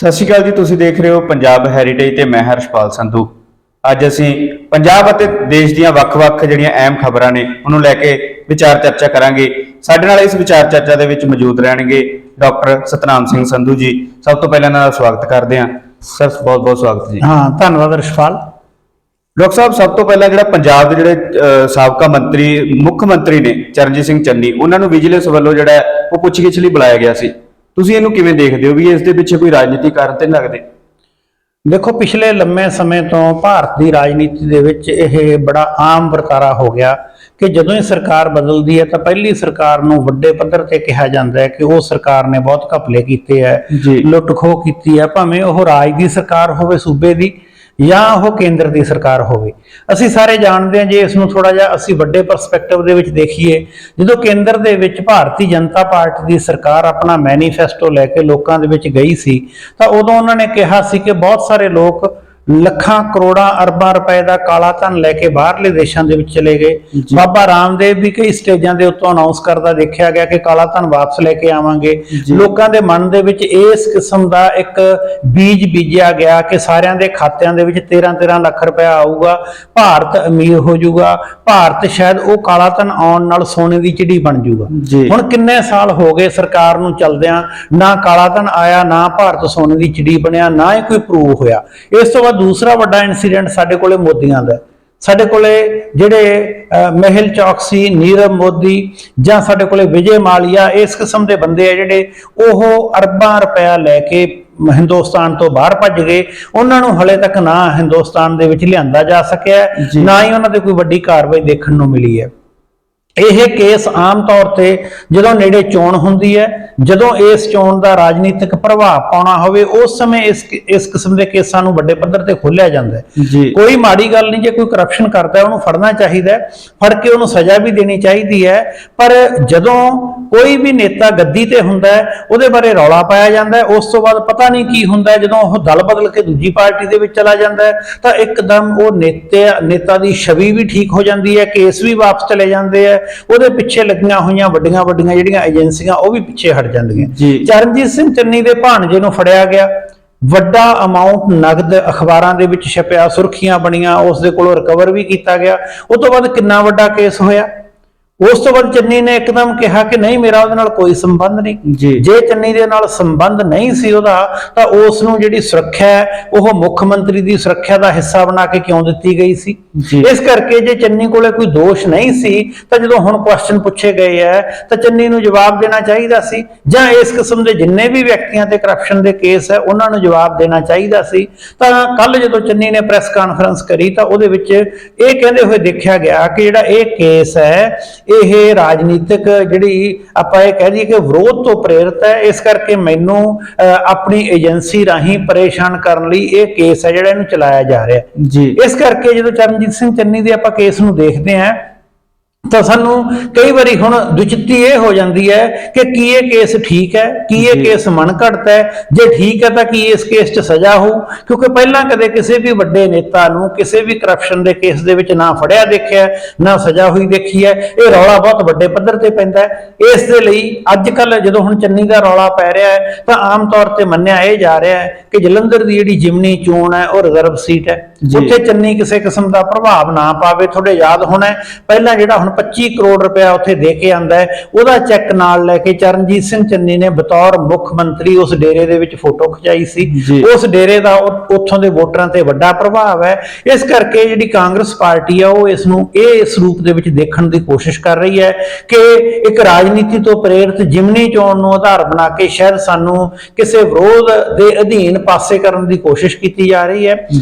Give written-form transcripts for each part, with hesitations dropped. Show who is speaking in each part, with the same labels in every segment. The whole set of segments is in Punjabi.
Speaker 1: ਸਤਿ ਸ਼੍ਰੀ ਅਕਾਲ ਜੀ। ਤੁਸੀਂ ਦੇਖ ਰਹੇ ਹੋ ਪੰਜਾਬ ਹੈਰੀਟੇਜ ਤੇ ਮੈਂ ਹਰਸ਼ਪਾਲ ਸੰਧੂ। ਅੱਜ ਅਸੀਂ ਪੰਜਾਬ ਅਤੇ ਦੇਸ਼ ਦੀਆਂ ਵੱਖ-ਵੱਖ ਜਿਹੜੀਆਂ ਅਹਿਮ ਖਬਰਾਂ ਨੇ ਉਹਨੂੰ ਲੈ ਕੇ ਵਿਚਾਰ ਚਰਚਾ ਕਰਾਂਗੇ। ਸਾਡੇ ਨਾਲ ਇਸ ਵਿਚਾਰ ਚਰਚਾ ਦੇ ਵਿੱਚ ਮੌਜੂਦ ਰਹਿਣਗੇ ਡਾਕਟਰ ਸਤਨਾਮ ਸਿੰਘ ਸੰਧੂ ਜੀ। ਸਭ ਤੋਂ ਪਹਿਲਾਂ ਇਹਨਾਂ ਦਾ ਸਵਾਗਤ ਕਰਦੇ ਹਾਂ ਸਰ, ਬਹੁਤ-ਬਹੁਤ ਸਵਾਗਤ ਜੀ।
Speaker 2: हाँ, धन्यवाद हर्षपाल।
Speaker 1: ਡਾਕਟਰ ਸਾਹਿਬ, ਸਭ ਤੋਂ ਪਹਿਲਾਂ ਜਿਹੜਾ ਪੰਜਾਬ ਦੇ ਜਿਹੜੇ ਸਾਬਕਾ ਮੁੱਖ ਮੰਤਰੀ ਨੇ ਚਰਨਜੀਤ ਸਿੰਘ ਚੰਨੀ, ਉਹਨਾਂ ਨੂੰ ਵਿਜੀਲੈਂਸ ਵੱਲੋਂ ਜਿਹੜਾ ਉਹ ਪੁੱਛਗਿੱਛ ਲਈ ਬੁਲਾਇਆ ਗਿਆ ਸੀ। ਤੁਸੀਂ ਇਹਨੂੰ ਕਿਵੇਂ ਦੇਖਦੇ ਹੋ ਵੀ ਇਸ ਦੇ ਪਿੱਛੇ ਕੋਈ ਰਾਜਨੀਤਿਕ ਕਾਰਨ ਤੇ ਨਹੀਂ ਲੱਗਦੇ?
Speaker 2: देखो, पिछले लंबे समय तो भारत की राजनीति दे विच यह बड़ा आम वरतारा हो गया कि जदों ही सरकार बदलती है तो पहली सरकार नूं वड्डे पद्धर ते कहा जाता है कि वो सरकार ने बहुत घपले कीते है, लुट खोह कीती है, भावें वो राज की सरकार होवे सूबे की ਜਾਂ ਉਹ ਕੇਂਦਰ ਦੀ ਸਰਕਾਰ ਹੋਵੇ। ਅਸੀਂ ਸਾਰੇ ਜਾਣਦੇ ਹਾਂ, ਜੇ ਇਸ ਨੂੰ ਥੋੜਾ ਜਿਹਾ ਅਸੀਂ ਵੱਡੇ ਪਰਸਪੈਕਟਿਵ ਦੇ ਵਿੱਚ ਦੇਖੀਏ, ਜਦੋਂ ਕੇਂਦਰ ਦੇ ਵਿੱਚ ਭਾਰਤੀ ਜਨਤਾ ਪਾਰਟੀ ਦੀ ਸਰਕਾਰ ਆਪਣਾ ਮੈਨੀਫੈਸਟੋ ਲੈ ਕੇ ਲੋਕਾਂ ਦੇ ਵਿੱਚ ਗਈ ਸੀ ਤਾਂ ਉਦੋਂ ਉਹਨਾਂ ਨੇ ਕਿਹਾ ਸੀ ਕਿ ਬਹੁਤ ਸਾਰੇ ਲੋਕ ਲੱਖਾਂ ਕਰੋੜਾਂ ਅਰਬਾਂ ਰੁਪਏ ਦਾ ਕਾਲਾ ਧਨ ਲੈ ਕੇ ਬਾਹਰਲੇ ਦੇਸ਼ਾਂ ਦੇ ਵਿੱਚ ਚਲੇ ਗਏ। ਬਾਬਾ ਰਾਮਦੇਵ ਵੀ ਕਈ ਸਟੇਜਾਂ ਦੇ ਉੱਤੋਂ ਅਨਾਉਂਸ ਕਰਦਾ ਦੇਖਿਆ ਗਿਆ ਕਿ ਕਾਲਾ ਧਨ ਵਾਪਸ ਲੈ ਕੇ ਆਵਾਂਗੇ। ਲੋਕਾਂ ਦੇ ਮਨ ਦੇ ਵਿੱਚ ਇਸ ਕਿਸਮ ਦਾ ਇੱਕ ਬੀਜ ਬੀਜਿਆ ਗਿਆ ਕਿ ਸਾਰਿਆਂ ਦੇ ਖਾਤਿਆਂ ਦੇ ਵਿੱਚ 13-13 ਲੱਖ ਰੁਪਇਆ ਆਊਗਾ, ਭਾਰਤ ਅਮੀਰ ਹੋ ਜਾਊਗਾ, ਭਾਰਤ ਸ਼ਾਇਦ ਉਹ ਕਾਲਾ ਧਨ ਆਉਣ ਨਾਲ ਸੋਨੇ ਦੀ ਚਿੜੀ ਬਣ ਜਾਊਗਾ। ਹੁਣ ਕਿੰਨੇ ਸਾਲ ਹੋ ਗਏ ਸਰਕਾਰ ਨੂੰ ਚੱਲਦਿਆਂ, ਨਾ ਕਾਲਾ ਧਨ ਆਇਆ, ਨਾ ਭਾਰਤ ਸੋਨੇ ਦੀ ਚਿੜੀ ਬਣਿਆ, ਨਾ ਹੀ ਕੋਈ ਪ੍ਰੂਵ ਹੋਇਆ। ਇਸ ਤੋਂ ਬਾਅਦ दूसरा बड़ा इंसीडेंट साडे कोले मोदियां दा, साडे कोले जिहड़े मेहुल चौकसी, नीरव मोदी जां साडे कोले विजय मालिया, इस किस्म के बंदे आ जिहड़े ओह अरबां रुपया लैके हिंदुस्तान तो बाहर भज गए। उन्होंने हले तक ना हिंदुस्तान दे विच लिआंदा जा सकिया, ना ही उन्हां दे कोई वड्डी कार्रवाई देखण नूं मिली है। यह केस आम तौर पर जो नेड़े चोण होंदी है, जो इस चोण का राजनीतिक प्रभाव पाना होवे, उस समय इस किस्म के केसां नूं वड्डे पद्धर ते खोलिया जांदा है। कोई माड़ी गल नहीं, जे कोई करप्शन करता है उन्होंने फड़ना चाहिए, फड़ के उन्होंने सज़ा भी देनी चाहिए है। पर जदों कोई भी नेता गद्दी ते हुंदा है, उहदे बारे रौला पाया जाता है, उस तो बाद पता नहीं की हुंदा है। जदों ओह दल बदल के दूजी पार्टी दे विच चला जाता है तो एकदम वो नेता की छवि भी ठीक हो जाती है, केस भी वापस चले जाते हैं, ਉਹਦੇ ਪਿੱਛੇ ਲੱਗੀਆਂ ਹੋਈਆਂ ਵੱਡੀਆਂ ਜਿਹੜੀਆਂ ਏਜੰਸੀਆਂ ਉਹ ਵੀ ਪਿੱਛੇ ਹਟ ਜਾਂਦੀਆਂ। ਚਰਨਜੀਤ ਸਿੰਘ ਚੰਨੀ ਦੇ ਭਾਣਜੇ ਨੂੰ ਫੜਿਆ ਗਿਆ, ਵੱਡਾ ਅਮਾਉਂਟ ਨਗਦ ਅਖਬਾਰਾਂ ਦੇ ਵਿੱਚ ਛਪਿਆ, ਸੁਰਖੀਆਂ ਬਣੀਆਂ, ਉਸ ਦੇ ਕੋਲੋਂ ਰਿਕਵਰ ਵੀ ਕੀਤਾ ਗਿਆ। ਉਸ ਤੋਂ ਬਾਅਦ ਕਿੰਨਾ ਵੱਡਾ ਕੇਸ ਹੋਇਆ। ਉਸ ਤੋਂ ਬਾਅਦ ਚੰਨੀ ਨੇ ਇੱਕਦਮ ਕਿਹਾ ਕਿ ਨਹੀਂ, ਮੇਰਾ ਉਹਦੇ ਨਾਲ ਕੋਈ ਸੰਬੰਧ ਨਹੀਂ। ਜੇ ਚੰਨੀ ਦੇ ਨਾਲ ਸੰਬੰਧ ਨਹੀਂ ਸੀ ਉਹਦਾ ਤਾਂ ਉਸ ਨੂੰ ਜਿਹੜੀ ਸੁਰੱਖਿਆ ਹੈ ਉਹ ਮੁੱਖ ਮੰਤਰੀ ਦੀ ਸੁਰੱਖਿਆ ਦਾ ਹਿੱਸਾ ਬਣਾ ਕੇ ਕਿਉਂ ਦਿੱਤੀ ਗਈ ਸੀ? ਇਸ ਕਰਕੇ ਜੇ ਚੰਨੀ ਕੋਲੇ ਕੋਈ ਦੋਸ਼ ਨਹੀਂ ਸੀ ਤਾਂ ਜਦੋਂ ਹੁਣ ਕੁਐਸਚਨ ਪੁੱਛੇ ਗਏ ਹੈ ਤਾਂ ਚੰਨੀ ਨੂੰ ਜਵਾਬ ਦੇਣਾ ਚਾਹੀਦਾ ਸੀ, ਜਾਂ ਇਸ ਕਿਸਮ ਦੇ ਜਿੰਨੇ ਵੀ ਵਿਅਕਤੀਆਂ ਤੇ ਕਰਪਸ਼ਨ ਦੇ ਕੇਸ ਹੈ ਉਹਨਾਂ ਨੂੰ ਜਵਾਬ ਦੇਣਾ ਚਾਹੀਦਾ ਸੀ। ਤਾਂ ਕੱਲ ਜਦੋਂ ਚੰਨੀ ਨੇ ਪ੍ਰੈਸ ਕਾਨਫਰੰਸ ਕਰੀ ਤਾਂ ਉਹਦੇ ਵਿੱਚ ਇਹ ਕਹਿੰਦੇ ਹੋਏ ਦੇਖਿਆ ਗਿਆ ਕਿ ਜਿਹੜਾ ਇਹ ਕੇਸ ਹੈ ਇਹ ਰਾਜਨੀਤਿਕ ਜਿਹੜੀ ਆਪਾਂ ਇਹ ਕਹਿ ਦਈਏ ਕਿ ਵਿਰੋਧ ਤੋਂ ਪ੍ਰੇਰਿਤ ਹੈ। ਇਸ ਕਰਕੇ ਮੈਨੂੰ ਆਪਣੀ ਏਜੰਸੀ ਰਾਹੀਂ ਪਰੇਸ਼ਾਨ ਕਰਨ ਲਈ ਇਹ ਕੇਸ ਹੈ ਜਿਹੜਾ ਇਹਨੂੰ ਚਲਾਇਆ ਜਾ ਰਿਹਾ। ਇਸ ਕਰਕੇ ਜਦੋਂ ਚਰਨਜੀਤ ਸਿੰਘ ਚੰਨੀ ਦੇ ਆਪਾਂ ਕੇਸ ਨੂੰ ਦੇਖਦੇ ਹਾਂ ਤਾਂ ਸਾਨੂੰ ਕਈ ਵਾਰੀ ਹੁਣ ਦੁਚਿੱਤੀ ਇਹ ਹੋ ਜਾਂਦੀ ਹੈ ਕਿ ਕੀ ਇਹ ਕੇਸ ਠੀਕ ਹੈ, ਕੀ ਇਹ ਕੇਸ ਮਨਘੜਤ ਹੈ। ਜੇ ਠੀਕ ਹੈ ਤਾਂ ਕੀ ਇਸ ਕੇਸ 'ਚ ਸਜ਼ਾ ਹੋਊ? ਕਿਉਂਕਿ ਪਹਿਲਾਂ ਕਦੇ ਕਿਸੇ ਵੀ ਵੱਡੇ ਨੇਤਾ ਨੂੰ ਕਿਸੇ ਵੀ ਕਰਪਸ਼ਨ ਦੇ ਕੇਸ ਦੇ ਵਿੱਚ ਨਾ ਫੜਿਆ ਦੇਖਿਆ, ਨਾ ਸਜ਼ਾ ਹੋਈ ਦੇਖੀ ਹੈ। ਇਹ ਰੌਲਾ ਬਹੁਤ ਵੱਡੇ ਪੱਧਰ ਤੇ ਪੈਂਦਾ ਹੈ। ਇਸ ਦੇ ਲਈ ਅੱਜ ਕੱਲ ਜਦੋਂ ਹੁਣ ਚੰਨੀ ਦਾ ਰੌਲਾ ਪੈ ਰਿਹਾ ਹੈ ਤਾਂ ਆਮ ਤੌਰ ਤੇ ਮੰਨਿਆ ਇਹ ਜਾ ਰਿਹਾ ਹੈ ਕਿ ਜਲੰਧਰ ਦੀ ਜਿਹੜੀ ਜਿਮਨੀ ਚੋਣ ਹੈ ਉਹ ਰਿਜ਼ਰਵ ਸੀਟ ਹੈ, ਉੱਥੇ ਚੰਨੀ ਕਿਸੇ ਕਿਸਮ ਦਾ ਪ੍ਰਭਾਵ ਨਾ ਪਾਵੇ। ਤੁਹਾਡੇ ਯਾਦ ਹੋਣਾ ਪਹਿਲਾਂ ਜਿਹੜਾ ਹੁਣ 25 ਕਰੋੜ ਰੁਪਇਆ ਉੱਥੇ ਦੇ ਕੇ ਆਂਦਾ ਹੈ, ਉਹਦਾ ਚੈੱਕ ਨਾਲ ਲੈ ਕੇ ਚਰਨਜੀਤ ਸਿੰਘ ਚੰਨੀ ਨੇ ਬਤੌਰ ਮੁੱਖ ਮੰਤਰੀ ਉਸ ਡੇਰੇ ਦੇ ਵਿੱਚ ਫੋਟੋ ਖਿਚਾਈ ਸੀ। ਉਸ ਡੇਰੇ ਦਾ ਉੱਥੋਂ ਦੇ ਵੋਟਰਾਂ ਤੇ ਵੱਡਾ ਪ੍ਰਭਾਵ ਹੈ। ਇਸ ਕਰਕੇ ਜਿਹੜੀ ਕਾਂਗਰਸ ਪਾਰਟੀ ਆ ਉਹ ਇਸ ਨੂੰ ਇਸ ਰੂਪ ਦੇ ਵਿੱਚ ਦੇਖਣ ਦੀ ਕੋਸ਼ਿਸ਼ ਕਰ ਰਹੀ ਹੈ ਕਿ ਇੱਕ ਰਾਜਨੀਤੀ ਤੋਂ ਪ੍ਰੇਰਿਤ ਜਿਮਨੀ ਚੋਣ ਨੂੰ ਆਧਾਰ ਬਣਾ ਕੇ ਸ਼ਾਇਦ ਸਾਨੂੰ ਕਿਸੇ ਵਿਰੋਧ ਦੇ ਅਧੀਨ ਪਾਸੇ ਕਰਨ ਦੀ ਕੋਸ਼ਿਸ਼ ਕੀਤੀ ਜਾ ਰਹੀ ਹੈ।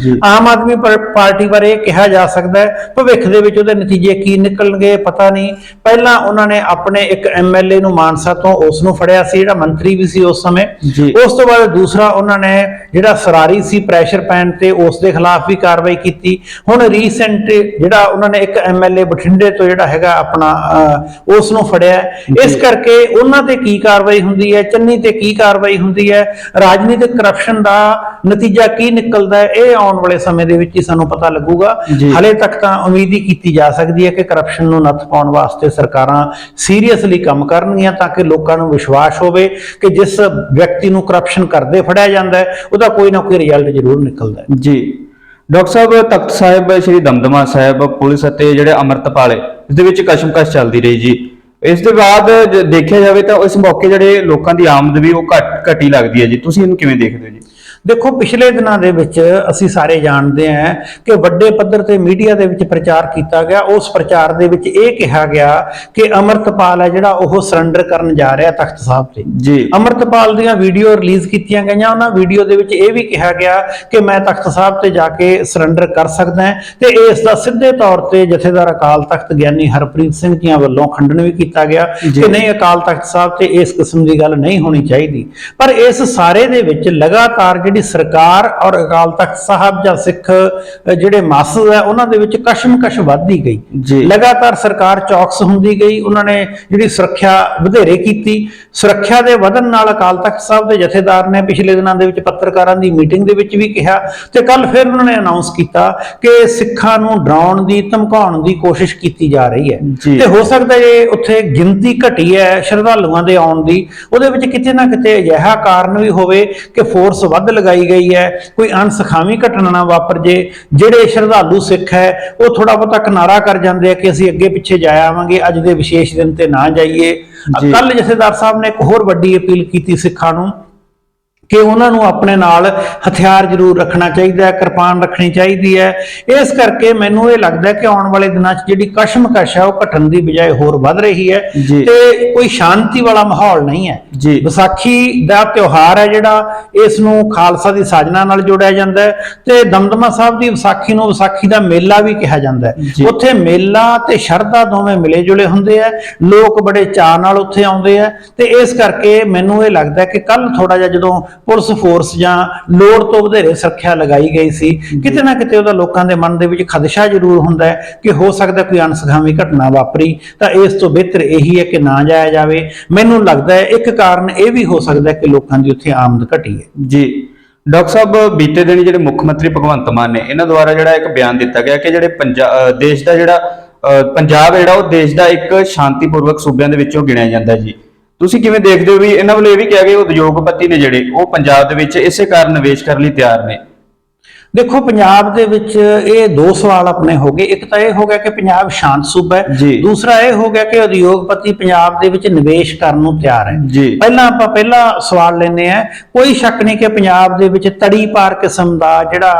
Speaker 2: ਆਮ ਆਦਮੀ ਪਾਰਟੀ ਬਾਰੇ ਕਿਹਾ ਜਾ ਸਕਦਾ ਹੈ ਭਵਿੱਖ ਦੇ ਵਿੱਚ ਉਹਦੇ ਨਤੀਜੇ ਕੀ ਨਿਕਲਣਗੇ ਪਤਾ ਨਹੀਂ। ਪਹਿਲਾਂ ਉਹਨਾਂ ਨੇ ਆਪਣੇ ਇੱਕ ਐਮਐਲਏ ਨੂੰ ਮਾਨਸਾ ਤੋਂ ਉਸ ਨੂੰ ਫੜਿਆ ਸੀ, ਜਿਹੜਾ ਮੰਤਰੀ ਵੀ ਸੀ ਉਸ ਸਮੇਂ। ਉਸ ਤੋਂ ਬਾਅਦ ਦੂਸਰਾ ਉਹਨਾਂ ਨੇ ਜਿਹੜਾ ਸਰਾਰੀ ਸੀ ਪ੍ਰੈਸ਼ਰ ਪੈਣ ਤੇ ਉਸ ਦੇ ਖਿਲਾਫ ਵੀ ਕਾਰਵਾਈ ਕੀਤੀ। ਹੁਣ ਰੀਸੈਂਟ ਜਿਹੜਾ ਉਹਨਾਂ ਨੇ ਇੱਕ ਐਮਐਲਏ ਬਠਿੰਡੇ ਤੋਂ ਜਿਹੜਾ ਹੈਗਾ ਆਪਣਾ ਉਸ ਨੂੰ ਫੜਿਆ। ਇਸ ਕਰਕੇ ਉਹਨਾਂ ਤੇ ਕੀ ਕਾਰਵਾਈ ਹੁੰਦੀ ਹੈ, ਚੰਨੀ ਤੇ ਕੀ ਕਾਰਵਾਈ ਹੁੰਦੀ ਹੈ, ਰਾਜਨੀਤਿਕ ਕਰਪਸ਼ਨ ਦਾ ਨਤੀਜਾ ਕੀ ਨਿਕਲਦਾ ਹੈ, ਇਹ ਆਉਣ ਵਾਲੇ ਸਮੇਂ ਦੇ ਵਿੱਚ ਹੀ ਸਾਨੂੰ ਪਤਾ ਲੱਗੂਗਾ।
Speaker 1: ਜੀ।
Speaker 2: ਹਲੇ ਤੱਕ ਤਾਂ ਉਮੀਦ ਹੀ ਕੀਤੀ ਜਾ ਸਕਦੀ ਹੈ ਕਿ ਕਰਪਸ਼ਨ ਨੂੰ ਨੱਥ ਪਾਉਣ ਵਾਸਤੇ ਸਰਕਾਰਾਂ ਸੀਰੀਅਸਲੀ ਕੰਮ ਕਰਨਗੀਆਂ, ਤਾਂ ਕਿ ਲੋਕਾਂ ਨੂੰ ਵਿਸ਼ਵਾਸ ਹੋਵੇ ਕਿ ਜਿਸ ਵਿਅਕਤੀ ਨੂੰ ਕਰਪਸ਼ਨ ਕਰਦੇ ਫੜਿਆ ਜਾਂਦਾ ਹੈ ਉਹਦਾ ਕੋਈ ਨਾ ਕੋਈ ਰਿਜ਼ਲਟ ਜ਼ਰੂਰ ਨਿਕਲਦਾ ਹੈ।
Speaker 1: ਜੀ ਡਾਕਟਰ ਸਾਹਿਬ, ਤਖਤ ਸਾਹਿਬ ਸ੍ਰੀ ਦਮਦਮਾ ਸਾਹਿਬ ਪੁਲਿਸ ਅਤੇ ਜਿਹੜੇ ਅੰਮ੍ਰਿਤਪਾਲ ਇਸ ਦੇ ਵਿੱਚ ਕਸ਼ਮਕਸ਼ ਚੱਲਦੀ ਰਹੀ ਜੀ। ਇਸ ਦੇ ਬਾਅਦ ਜੇ ਦੇਖਿਆ ਜਾਵੇ ਤਾਂ ਇਸ ਮੌਕੇ ਜਿਹੜੇ ਲੋਕਾਂ ਦੀ ਆਮਦ ਵੀ ਉਹ ਘਟੀ ਲੱਗਦੀ ਹੈ ਜੀ। ਤੁਸੀਂ ਇਹਨੂੰ ਕਿਵੇਂ ਦੇਖਦੇ ਹੋ ਜੀ?
Speaker 2: ਦੇਖੋ, ਪਿਛਲੇ ਦਿਨਾਂ ਦੇ ਵਿੱਚ ਅਸੀਂ ਸਾਰੇ ਜਾਣਦੇ ਹਾਂ ਕਿ ਵੱਡੇ ਪੱਧਰ ਤੇ ਮੀਡੀਆ ਦੇ ਵਿੱਚ ਪ੍ਰਚਾਰ ਕੀਤਾ ਗਿਆ। ਉਸ ਪ੍ਰਚਾਰ ਦੇ ਵਿੱਚ ਇਹ ਕਿਹਾ ਗਿਆ ਕਿ ਅੰਮ੍ਰਿਤਪਾਲ ਹੈ ਜਿਹੜਾ ਉਹ ਸਰੈਂਡਰ ਕਰਨ ਜਾ ਰਿਹਾ ਤਖਤ ਸਾਹਿਬ ਤੇ
Speaker 1: ਜੀ।
Speaker 2: ਅੰਮ੍ਰਿਤਪਾਲ ਦੀਆਂ ਵੀਡੀਓ ਰਿਲੀਜ਼ ਕੀਤੀਆਂ ਗਈਆਂ। ਉਹਨਾਂ ਵੀਡੀਓ ਦੇ ਵਿੱਚ ਇਹ ਵੀ ਕਿਹਾ ਗਿਆ ਕਿ ਮੈਂ ਤਖਤ ਸਾਹਿਬ ਤੇ ਜਾ ਕੇ ਸਰੈਂਡਰ ਕਰ ਸਕਦਾ ਹਾਂ, ਤੇ ਇਸ ਦਾ ਸਿੱਧੇ ਤੌਰ ਤੇ ਜਥੇਦਾਰ ਅਕਾਲ ਤਖਤ ਗਿਆਨੀ ਹਰਪ੍ਰੀਤ ਸਿੰਘ ਜੀਆਂ ਵੱਲੋਂ ਖੰਡਨ ਵੀ ਕੀਤਾ ਗਿਆ ਕਿ ਨਹੀਂ, ਅਕਾਲ ਤਖਤ ਸਾਹਿਬ ਤੇ ਇਸ ਕਿਸਮ ਦੀ ਗੱਲ ਨਹੀਂ ਹੋਣੀ ਚਾਹੀਦੀ। ਪਰ ਇਸ ਸਾਰੇ ਦੇ ਵਿੱਚ ਲਗਾਤਾਰ ਜਿਹੜੀ ਸਰਕਾਰ ਔਰ ਅਕਾਲ ਤਖਤ ਸਾਹਿਬ ਜਾਂ ਸਿੱਖ ਜਿਹੜੇ ਮਾਸਸ ਹੈ ਉਹਨਾਂ ਦੇ ਵਿੱਚ ਕਸ਼ਮਕਸ਼ ਵੱਧਦੀ ਗਈ। ਲਗਾਤਾਰ ਸਰਕਾਰ ਚੌਕਸ ਹੁੰਦੀ ਗਈ। ਉਹਨਾਂ ਨੇ ਜਿਹੜੀ ਸੁਰੱਖਿਆ ਵਧੇਰੇ ਕੀਤੀ। ਸੁਰੱਖਿਆ ਦੇ ਵਧਣ ਨਾਲ ਅਕਾਲ ਤਖਤ ਸਾਹਿਬ ਦੇ ਜਥੇਦਾਰ ਨੇ ਪਿਛਲੇ ਦਿਨਾਂ ਦੇ ਵਿੱਚ ਪੱਤਰਕਾਰਾਂ ਦੀ ਮੀਟਿੰਗ ਦੇ ਵਿੱਚ ਵੀ ਕਿਹਾ, ਤੇ ਕੱਲ ਫਿਰ ਉਹਨਾਂ ਨੇ ਅਨਾਉਂਸ ਕੀਤਾ ਕਿ ਸਿੱਖਾਂ ਨੂੰ ਡਰਾਉਣ ਦੀ, ਧਮਕਾਉਣ ਦੀ ਕੋਸ਼ਿਸ਼ ਕੀਤੀ ਜਾ ਰਹੀ ਹੈ। ਤੇ ਹੋ ਸਕਦਾ ਜੇ ਉੱਥੇ ਗਿਣਤੀ ਘਟੀ ਹੈ ਸ਼ਰਧਾਲੂਆਂ ਦੇ ਆਉਣ ਦੀ, ਉਹਦੇ ਵਿੱਚ ਕਿਤੇ ਨਾ ਕਿਤੇ ਅਜਿਹਾ ਕਾਰਨ ਵੀ ਹੋਵੇ ਕਿ ਫੋਰਸ ਵੱਧ ਲਗਾਈ ਗਈ ਹੈ, ਕੋਈ ਅਣਸਖਾਵੀ ਘਟਨਾ ਨਾ ਵਾਪਰ ਜੇ। ਜਿਹੜੇ ਸ਼ਰਧਾਲੂ ਸਿੱਖ ਹੈ ਉਹ ਥੋੜਾ ਬਹੁਤਾ ਕਿਨਾਰਾ ਕਰ ਜਾਂਦੇ ਆ ਕਿ ਅਸੀਂ ਅੱਗੇ ਪਿੱਛੇ ਜਾ ਆਵਾਂਗੇ, ਅੱਜ ਦੇ ਵਿਸ਼ੇਸ਼ ਦਿਨ ਤੇ ਨਾ ਜਾਈਏ। ਕੱਲ ਜਥੇਦਾਰ ਸਾਹਿਬ ਨੇ ਇੱਕ ਹੋਰ ਵੱਡੀ ਅਪੀਲ ਕੀਤੀ ਸਿੱਖਾਂ ਨੂੰ ਕਿ ਉਹਨਾਂ ਨੂੰ ਆਪਣੇ ਨਾਲ ਹਥਿਆਰ ਜ਼ਰੂਰ ਰੱਖਣਾ ਚਾਹੀਦਾ ਹੈ, ਕਿਰਪਾਨ ਰੱਖਣੀ ਚਾਹੀਦੀ ਹੈ। ਇਸ ਕਰਕੇ ਮੈਨੂੰ ਇਹ ਲੱਗਦਾ ਕਿ ਆਉਣ ਵਾਲੇ ਦਿਨਾਂ 'ਚ ਜਿਹੜੀ ਕਸ਼ਮਕਸ਼ ਹੈ ਉਹ ਘਟਣ ਦੀ ਬਜਾਏ ਹੋਰ ਵੱਧ ਰਹੀ ਹੈ, ਤੇ ਕੋਈ ਸ਼ਾਂਤੀ ਵਾਲਾ ਮਾਹੌਲ ਨਹੀਂ ਹੈ। ਵਿਸਾਖੀ ਦਾ ਤਿਉਹਾਰ ਹੈ ਜਿਹੜਾ, ਇਸ ਨੂੰ ਖਾਲਸਾ ਦੀ ਸਾਜਨਾ ਨਾਲ ਜੋੜਿਆ ਜਾਂਦਾ ਹੈ, ਤੇ ਦਮਦਮਾ ਸਾਹਿਬ ਦੀ ਵਿਸਾਖੀ ਨੂੰ ਵਿਸਾਖੀ ਦਾ ਮੇਲਾ ਵੀ ਕਿਹਾ ਜਾਂਦਾ ਹੈ। ਉੱਥੇ ਮੇਲਾ ਤੇ ਸ਼ਰਧਾ ਦੋਵੇਂ ਮਿਲੇ ਜੁਲੇ ਹੁੰਦੇ ਆ, ਲੋਕ ਬੜੇ ਚਾਅ ਨਾਲ ਉੱਥੇ ਆਉਂਦੇ ਆ, ਤੇ ਇਸ ਕਰਕੇ ਮੈਨੂੰ ਇਹ ਲੱਗਦਾ ਕਿ ਕੱਲ ਥੋੜਾ ਜਿਹਾ ਜਦੋਂ ਪੁਲਿਸ ਫੋਰਸ ਜਾਂ ਲੋੜ ਤੋਂ ਵਧੇਰੇ ਸੁਰੱਖਿਆ ਲਗਾਈ ਗਈ ਸੀ, ਕਿਤੇ ਨਾ ਕਿਤੇ ਉਹਦਾ ਲੋਕਾਂ ਦੇ ਮਨ ਦੇ ਵਿੱਚ ਖਦਸ਼ਾ ਜ਼ਰੂਰ ਹੁੰਦਾ ਹੈ ਕਿ ਹੋ ਸਕਦਾ ਕੋਈ ਅਣਸਖਾਵੀ ਘਟਨਾ ਵਾਪਰੀ, ਤਾਂ ਇਸ ਤੋਂ ਬਿਹਤਰ ਇਹੀ ਹੈ ਕਿ ਨਾ ਜਾਇਆ ਜਾਵੇ। ਮੈਨੂੰ ਲੱਗਦਾ ਹੈ ਇੱਕ ਕਾਰਨ ਇਹ ਵੀ ਹੋ ਸਕਦਾ ਕਿ ਲੋਕਾਂ ਦੀ ਉੱਥੇ ਆਮਦ ਘਟੀ ਹੈ।
Speaker 1: ਜੀ ਡਾਕਟਰ ਸਾਹਿਬ, ਬੀਤੇ ਦਿਨ ਜਿਹੜੇ ਮੁੱਖ ਮੰਤਰੀ ਭਗਵੰਤ ਮਾਨ ਨੇ ਇਹਨਾਂ ਦੁਆਰਾ ਜਿਹੜਾ ਇੱਕ ਬਿਆਨ ਦਿੱਤਾ ਗਿਆ ਕਿ ਜਿਹੜੇ ਦੇਸ਼ ਦਾ ਜਿਹੜਾ ਪੰਜਾਬ ਜਿਹੜਾ ਉਹ ਦੇਸ਼ ਦਾ ਇੱਕ ਸ਼ਾਂਤੀਪੂਰਵਕ ਸੂਬਿਆਂ ਦੇ ਵਿੱਚੋਂ ਗਿਣਿਆ ਜਾਂਦਾ ਜੀ। ਤੁਸੀਂ ਕਿਵੇਂ ਦੇਖਦੇ ਹੋ ਵੀ ਇਹਨਾਂ ਵੱਲੋਂ ਇਹ ਵੀ ਕਿਹਾ ਗਿਆ ਉਦਯੋਗਪਤੀ ਨੇ ਜਿਹੜੇ ਉਹ ਪੰਜਾਬ ਦੇ ਵਿੱਚ ਇਸੇ ਕਾਰਨ ਨਿਵੇਸ਼ ਕਰਨ ਲਈ ਤਿਆਰ ਨੇ?
Speaker 2: ਦੇਖੋ, ਪੰਜਾਬ ਦੇ ਵਿੱਚ ਇਹ ਦੋ ਸਵਾਲ ਆਪਣੇ ਹੋ ਗਏ। ਇੱਕ ਤਾਂ ਇਹ ਹੋ ਗਿਆ ਕਿ ਪੰਜਾਬ ਸ਼ਾਂਤ ਸੂਬਾ ਹੈ, ਦੂਸਰਾ ਇਹ ਹੋ ਗਿਆ ਕਿ ਉਦਯੋਗਪਤੀ ਪੰਜਾਬ ਦੇ ਵਿੱਚ ਨਿਵੇਸ਼ ਕਰਨ ਨੂੰ ਤਿਆਰ ਹੈ। ਪਹਿਲਾਂ ਆਪਾਂ ਪਹਿਲਾ ਸਵਾਲ ਲੈਂਦੇ ਆ। ਕੋਈ ਸ਼ੱਕ ਨਹੀਂ ਕਿ ਪੰਜਾਬ ਦੇ ਵਿੱਚ ਤੜੀ ਪਾਰ ਕਿਸਮ ਦਾ ਜਿਹੜਾ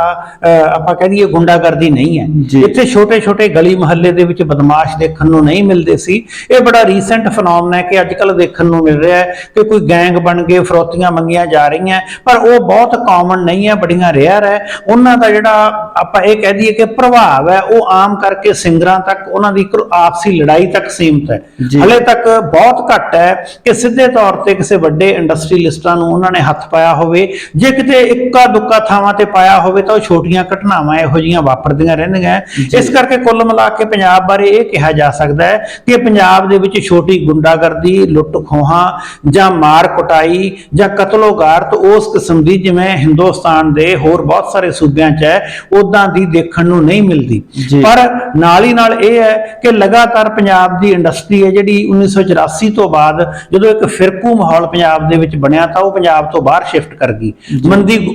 Speaker 2: ਆਪਾਂ ਕਹਿ ਦਈਏ ਗੁੰਡਾਗਰਦੀ ਨਹੀਂ ਹੈ। ਇੱਥੇ ਛੋਟੇ ਛੋਟੇ ਗਲੀ ਮੁਹੱਲੇ ਦੇ ਵਿੱਚ ਬਦਮਾਸ਼ ਦੇਖਣ ਨੂੰ ਨਹੀਂ ਮਿਲਦੇ ਸੀ। ਇਹ ਬੜਾ ਰੀਸੈਂਟ ਫੈਨੋਮੈਨਾ ਹੈ ਕਿ ਅੱਜ ਕੱਲ੍ਹ ਦੇਖਣ ਨੂੰ ਮਿਲ ਰਿਹਾ ਹੈ ਕਿ ਕੋਈ ਗੈਂਗ ਬਣ ਕੇ ਫਰੋਤੀਆਂ ਮੰਗੀਆਂ ਜਾ ਰਹੀਆਂ, ਪਰ ਉਹ ਬਹੁਤ ਕਾਮਨ ਨਹੀਂ ਹੈ, ਬੜੀਆਂ ਰੇਅਰ ਹੈ। ਉਹਨਾਂ ਦਾ ਜਿਹੜਾ ਆਪਾਂ ਇਹ ਕਹਿ ਦਈਏ ਕਿ ਪ੍ਰਭਾਵ ਹੈ ਉਹ ਆਮ ਕਰਕੇ ਸਿੰਗਰਾਂ ਤੱਕ, ਉਹਨਾਂ ਦੀ ਆਪਸੀ ਲੜਾਈ ਤੱਕ ਸੀਮਤ ਹੈ। ਹਲੇ ਤੱਕ ਬਹੁਤ ਘੱਟ ਹੈ ਕਿ ਸਿੱਧੇ ਤੌਰ ਤੇ ਕਿਸੇ ਵੱਡੇ ਇੰਡਸਟਰੀਲਿਸਟਾਂ ਨੂੰ ਉਹਨਾਂ ਨੇ ਹੱਥ ਪਾਇਆ ਹੋਵੇ। ਜੇ ਕਿਤੇ ਇੱਕਾ ਦੁੱਕਾ ਥਾਵਾਂ ਤੇ ਪਾਇਆ ਹੋਵੇ ਤਾਂ ਉਹ ਛੋਟੀਆਂ ਘਟਨਾਵਾਂ ਇਹੋ ਜਿਹੀਆਂ ਵਾਪਰਦੀਆਂ ਰਹਿੰਦੀਆਂ। ਇਸ ਕਰਕੇ ਕੁੱਲ ਮਿਲਾ ਕੇ ਪੰਜਾਬ ਬਾਰੇ ਇਹ ਕਿਹਾ ਜਾ ਸਕਦਾ ਹੈ ਕਿ ਪੰਜਾਬ ਦੇ ਵਿੱਚ ਛੋਟੀ ਗੁੰਡਾਗਰਦੀ, ਲੁੱਟ ਖੋਹਾਂ ਜਾਂ ਮਾਰ ਕੁਟਾਈ ਜਾਂ ਕਤਲੋਗਾਰਤ ਉਸ ਕਿਸਮ ਦੀ ਜਿਵੇਂ ਹਿੰਦੁਸਤਾਨ ਦੇ ਹੋਰ ਬਹੁਤ ਸਾਰੇ ਸੂਬਿਆਂ ਚ ਹੈ ਉਦਾਂ ਦੀ ਦੇਖਣ ਨੂੰ ਨਹੀਂ ਮਿਲਦੀ। ਪਰ ਨਾਲ ਹੀ ਨਾਲ ਇਹ ਹੈ ਕਿ ਲਗਾਤਾਰ ਪੰਜਾਬ ਦੀ ਇੰਡਸਟਰੀ ਹੈ ਜਿਹੜੀ 1984 ਤੋਂ ਬਾਅਦ ਜਦੋਂ ਇੱਕ ਫਿਰਕੂ ਮਾਹੌਲ ਪੰਜਾਬ ਦੇ ਵਿੱਚ ਬਣਿਆ ਤਾਂ ਉਹ ਪੰਜਾਬ ਤੋਂ ਬਾਹਰ ਸ਼ਿਫਟ ਕਰ ਗਈ।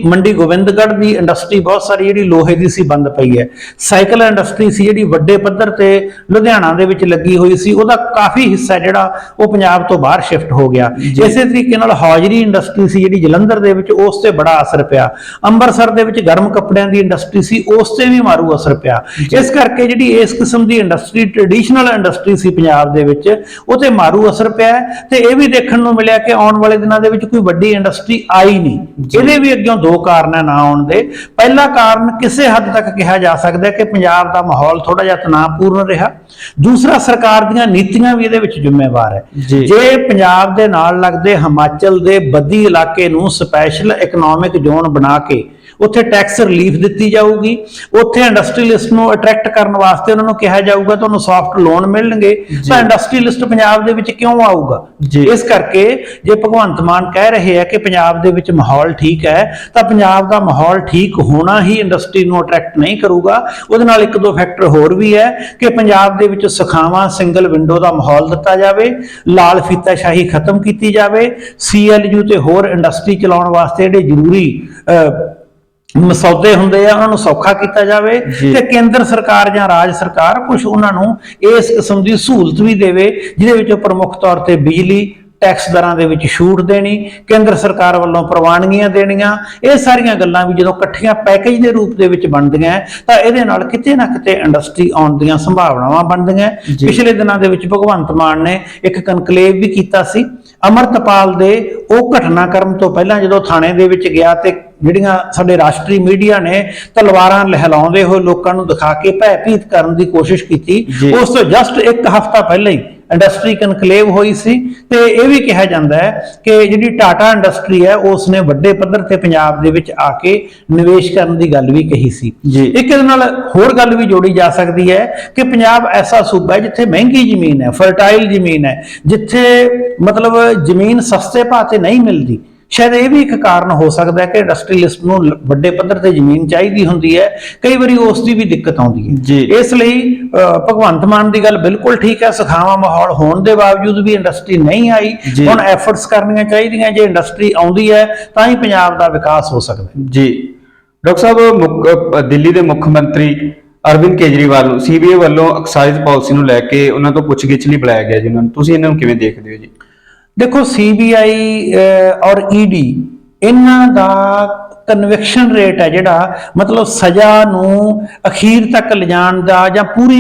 Speaker 2: ਮੰਡੀ ਗੋਬਿੰਦਗੜ੍ਹ ਦੀ ਇੰਡਸਟਰੀ ਬਹੁਤ ਸਾਰੀ ਜਿਹੜੀ ਲੋਹੇ ਦੀ ਸੀ ਬੰਦ ਪਈ ਹੈ। ਸਾਈਕਲ ਇੰਡਸਟਰੀ ਸੀ ਜਿਹੜੀ ਵੱਡੇ ਪੱਧਰ ਤੇ ਲੁਧਿਆਣਾ ਦੇ ਵਿੱਚ ਲੱਗੀ ਹੋਈ ਸੀ, ਉਹਦਾ ਕਾਫੀ ਹਿੱਸਾ ਜਿਹੜਾ ਉਹ ਪੰਜਾਬ ਤੋਂ ਬਾਹਰ ਸ਼ਿਫਟ ਹੋ ਗਿਆ। ਇਸੇ ਤਰੀਕੇ ਨਾਲ ਹੌਜਰੀ ਇੰਡਸਟਰੀ ਸੀ ਜਿਹੜੀ ਜਲੰਧਰ ਦੇ ਵਿੱਚ, ਉਸ ਤੇ ਬੜਾ ਅਸਰ ਪਿਆ। ਅੰਮ੍ਰਿਤਸਰ ਦੇ ਵਿੱਚ ਗਰਮ ਕੱਪੜਿਆਂ ਦੀ ਇੰਡਸਟਰੀ ਸੀ, ਉਸ ਤੇ ਵੀ ਮਾਰੂ ਅਸਰ ਪਿਆ। ਇਸ ਕਰਕੇ ਜਿਹੜੀ ਇਸ ਕਿਸਮ ਦੀ ਇੰਡਸਟਰੀ, ਟ੍ਰੈਡੀਸ਼ਨਲ ਇੰਡਸਟਰੀ ਸੀ ਪੰਜਾਬ ਦੇ ਵਿੱਚ, ਉਹ ਤੇ ਮਾਰੂ ਅਸਰ ਪਿਆ। ਤੇ ਇਹ ਵੀ ਦੇਖਣ ਨੂੰ ਮਿਲਿਆ ਕਿ ਆਉਣ ਵਾਲੇ ਦਿਨਾਂ ਦੇ ਵਿੱਚ ਕੋਈ ਵੱਡੀ ਇੰਡਸਟਰੀ ਆਈ ਨਹੀਂ। ਇਹਦੇ ਵੀ ਅੱਗੇ ਦੋ ਕਾਰਨ ਹੈ ਨਾ ਆਉਣ ਦੇ। ਪਹਿਲਾ ਕਾਰਨ ਕਿਸੇ ਹੱਦ ਤੱਕ ਕਿਹਾ ਜਾ ਸਕਦਾ ਹੈ ਕਿ ਪੰਜਾਬ ਦਾ ਮਾਹੌਲ ਥੋੜਾ ਜਿਹਾ ਤਣਾਅਪੂਰਨ ਰਿਹਾ। ਦੂਸਰਾ, ਸਰਕਾਰ ਦੀਆਂ ਨੀਤੀਆਂ ਵੀ ਇਹਦੇ ਵਿੱਚ ਜ਼ਿੰਮੇਵਾਰ ਹੈ। ਜੇ ਪੰਜਾਬ ਦੇ ਨਾਲ ਲੱਗਦੇ ਹਿਮਾਚਲ ਦੇ ਬੱਦੀ ਇਲਾਕੇ ਨੂੰ ਸਪੈਸ਼ਲ ਇਕਨੋਮਿਕ ਜ਼ੋਨ ਬਣਾ ਕੇ ਉੱਥੇ ਟੈਕਸ ਰਿਲੀਫ ਦਿੱਤੀ ਜਾਊਗੀ, ਉੱਥੇ ਇੰਡਸਟਰੀਅਲਿਸਟ ਨੂੰ ਅਟਰੈਕਟ ਕਰਨ ਵਾਸਤੇ ਉਹਨਾਂ ਨੂੰ ਕਿਹਾ ਜਾਊਗਾ ਤੁਹਾਨੂੰ ਸੌਫਟ ਲੋਨ ਮਿਲਣਗੇ, ਤਾਂ ਇੰਡਸਟਰੀਅਲਿਸਟ ਪੰਜਾਬ ਦੇ ਵਿੱਚ ਕਿਉਂ ਆਊਗਾ? ਇਸ ਕਰਕੇ ਜੇ ਭਗਵੰਤ ਮਾਨ ਕਹਿ ਰਹੇ ਆ ਕਿ ਪੰਜਾਬ ਦੇ ਵਿੱਚ ਮਾਹੌਲ ਠੀਕ ਹੈ, ਤਾਂ ਪੰਜਾਬ ਦਾ ਮਾਹੌਲ ਠੀਕ ਹੋਣਾ ਹੀ ਇੰਡਸਟਰੀ ਨੂੰ ਅਟਰੈਕਟ ਨਹੀਂ ਕਰੂਗਾ। ਉਹਦੇ ਨਾਲ ਇੱਕ ਦੋ ਫੈਕਟਰ ਹੋਰ ਵੀ ਹੈ ਕਿ ਪੰਜਾਬ ਦੇ ਵਿੱਚ ਸੁਖਾਵਾਂ ਸਿੰਗਲ ਵਿੰਡੋ ਦਾ ਮਾਹੌਲ ਦਿੱਤਾ ਜਾਵੇ, ਲਾਲ ਫੀਤਾਸ਼ਾਹੀ ਖਤਮ ਕੀਤੀ ਜਾਵੇ, CLU ਤੇ ਹੋਰ ਇੰਡਸਟਰੀ ਚਲਾਉਣ ਵਾਸਤੇ ਜਿਹੜੇ ਜ਼ਰੂਰੀ ਮਸੌਦੇ ਹੁੰਦੇ ਆ ਉਹਨਾਂ ਨੂੰ ਸੌਖਾ ਕੀਤਾ ਜਾਵੇ, ਤੇ ਕੇਂਦਰ ਸਰਕਾਰ ਜਾਂ ਰਾਜ ਸਰਕਾਰ ਕੁਝ ਉਹਨਾਂ ਨੂੰ ਇਸ ਕਿਸਮ ਦੀ ਸਹੂਲਤ ਵੀ ਦੇਵੇ ਜਿਹਦੇ ਵਿੱਚ ਪ੍ਰਮੁੱਖ ਤੌਰ ਤੇ ਬਿਜਲੀ ਟੈਕਸ ਦਰਾਂ ਦੇ ਵਿੱਚ ਛੂਟ ਦੇਣੀ, ਕੇਂਦਰ ਸਰਕਾਰ ਵੱਲੋਂ ਪ੍ਰਵਾਨਗੀਆਂ ਦੇਣੀਆਂ। ਇਹ ਸਾਰੀਆਂ ਗੱਲਾਂ ਵੀ ਜਦੋਂ ਇਕੱਠੀਆਂ ਪੈਕੇਜ ਦੇ ਰੂਪ ਦੇ ਵਿੱਚ ਬਣਦੀਆਂ ਤਾਂ ਇਹਦੇ ਨਾਲ ਕਿਤੇ ਨਾ ਕਿਤੇ ਇੰਡਸਟਰੀ ਆਉਣ ਦੀਆਂ ਸੰਭਾਵਨਾਵਾਂ ਬਣਦੀਆਂ। ਪਿਛਲੇ ਦਿਨਾਂ ਦੇ ਵਿੱਚ ਭਗਵੰਤ ਮਾਨ ਨੇ ਇੱਕ ਕਨਕਲੇਵ ਵੀ ਕੀਤਾ ਸੀ ਅਮਰਤਪਾਲ ਦੇ ਉਹ ਘਟਨਾਕ੍ਰਮ ਤੋਂ ਪਹਿਲਾਂ, ਜਦੋਂ ਥਾਣੇ ਦੇ ਵਿੱਚ ਗਿਆ ਤੇ ਜਿਹੜੀਆਂ ਸਾਡੇ ਰਾਸ਼ਟਰੀ ਮੀਡੀਆ ਨੇ ਤਲਵਾਰਾਂ ਲਹਿਲਾਉਂਦੇ ਹੋਏ ਲੋਕਾਂ ਨੂੰ ਦਿਖਾ ਕੇ ਭੈਭੀਤ ਕਰਨ ਦੀ ਕੋਸ਼ਿਸ਼ ਕੀਤੀ, ਉਸ ਤੋਂ ਜਸਟ ਇੱਕ ਹਫ਼ਤਾ ਪਹਿਲਾਂ ਹੀ ਇੰਡਸਟਰੀ ਕਨਕਲੇਵ ਹੋਈ ਸੀ। ਤੇ ਇਹ ਵੀ ਕਿਹਾ ਜਾਂਦਾ ਹੈ ਕਿ ਜਿਹੜੀ ਟਾਟਾ ਇੰਡਸਟਰੀ ਹੈ ਉਸ ਨੇ ਵੱਡੇ ਪੱਧਰ ਤੇ ਪੰਜਾਬ ਦੇ ਵਿੱਚ ਆ ਕੇ ਨਿਵੇਸ਼ ਕਰਨ ਦੀ ਗੱਲ ਵੀ ਕਹੀ ਸੀ। ਇੱਕ ਇਹਦੇ ਨਾਲ ਹੋਰ ਗੱਲ ਵੀ ਜੋੜੀ ਜਾ ਸਕਦੀ ਹੈ ਕਿ ਪੰਜਾਬ ਐਸਾ ਸੂਬਾ ਹੈ ਜਿੱਥੇ ਮਹਿੰਗੀ ਜ਼ਮੀਨ ਹੈ, ਫਰਟਾਈਲ ਜ਼ਮੀਨ ਹੈ, ਜਿੱਥੇ ਮਤਲਬ ਜ਼ਮੀਨ ਸਸਤੇ ਭਾਅ ਤੇ ਨਹੀਂ ਮਿਲਦੀ। ਸ਼ਾਇਦ ਇਹ ਵੀ ਇੱਕ ਕਾਰਨ ਹੋ ਸਕਦਾ ਹੈ ਕਿ ਇੰਡਸਟਰੀਅਲਿਸਟ ਨੂੰ ਵੱਡੇ ਪੱਧਰ ਤੇ ਜ਼ਮੀਨ ਚਾਹੀਦੀ ਹੁੰਦੀ ਹੈ, ਕਈ ਵਾਰੀ ਉਸ ਦੀ ਵੀ ਦਿੱਕਤ ਆਉਂਦੀ ਹੈ। ਇਸ ਲਈ ਭਗਵੰਤ ਮਾਨ ਦੀ ਗੱਲ ਬਿਲਕੁਲ ਠੀਕ ਹੈ, ਸੁਖਾਵਾਂ ਮਾਹੌਲ ਹੋਣ ਦੇ ਬਾਵਜੂਦ ਵੀ ਇੰਡਸਟਰੀ ਨਹੀਂ ਆਈ। ਹੁਣ ਐਫਰਟਸ ਕਰਨੀਆਂ ਚਾਹੀਦੀਆਂ, ਜੇ ਇੰਡਸਟਰੀ ਆਉਂਦੀ ਹੈ ਤਾਂ ਹੀ ਪੰਜਾਬ ਦਾ ਵਿਕਾਸ ਹੋ ਸਕਦਾ।
Speaker 1: ਜੀ ਡਾਕਟਰ ਸਾਹਿਬ, ਦਿੱਲੀ ਦੇ ਮੁੱਖ ਮੰਤਰੀ ਅਰਵਿੰਦ ਕੇਜਰੀਵਾਲ ਨੂੰ CBI ਵੱਲੋਂ ਐਕਸਾਈਜ਼ ਪਾਲਿਸੀ ਨੂੰ ਲੈ ਕੇ ਉਹਨਾਂ ਤੋਂ ਪੁੱਛਗਿੱਛ ਲਈ ਬੁਲਾਇਆ ਗਿਆ ਜੀ ਉਹਨਾਂ ਨੂੰ, ਤੁਸੀਂ ਇਹਨਾਂ ਨੂੰ ਕਿਵੇਂ ਦੇਖਦੇ ਹੋ ਜੀ?
Speaker 2: ਦੇਖੋ, CBI ਔਰ ED ਇਹਨਾਂ ਦਾ ਕਨਵਿਕਸ਼ਨ ਰੇਟ ਹੈ ਜਿਹੜਾ ਮਤਲਬ ਸਜ਼ਾ ਨੂੰ ਅਖੀਰ ਤੱਕ ਲਿਜਾਣ ਦਾ ਜਾਂ ਪੂਰੀ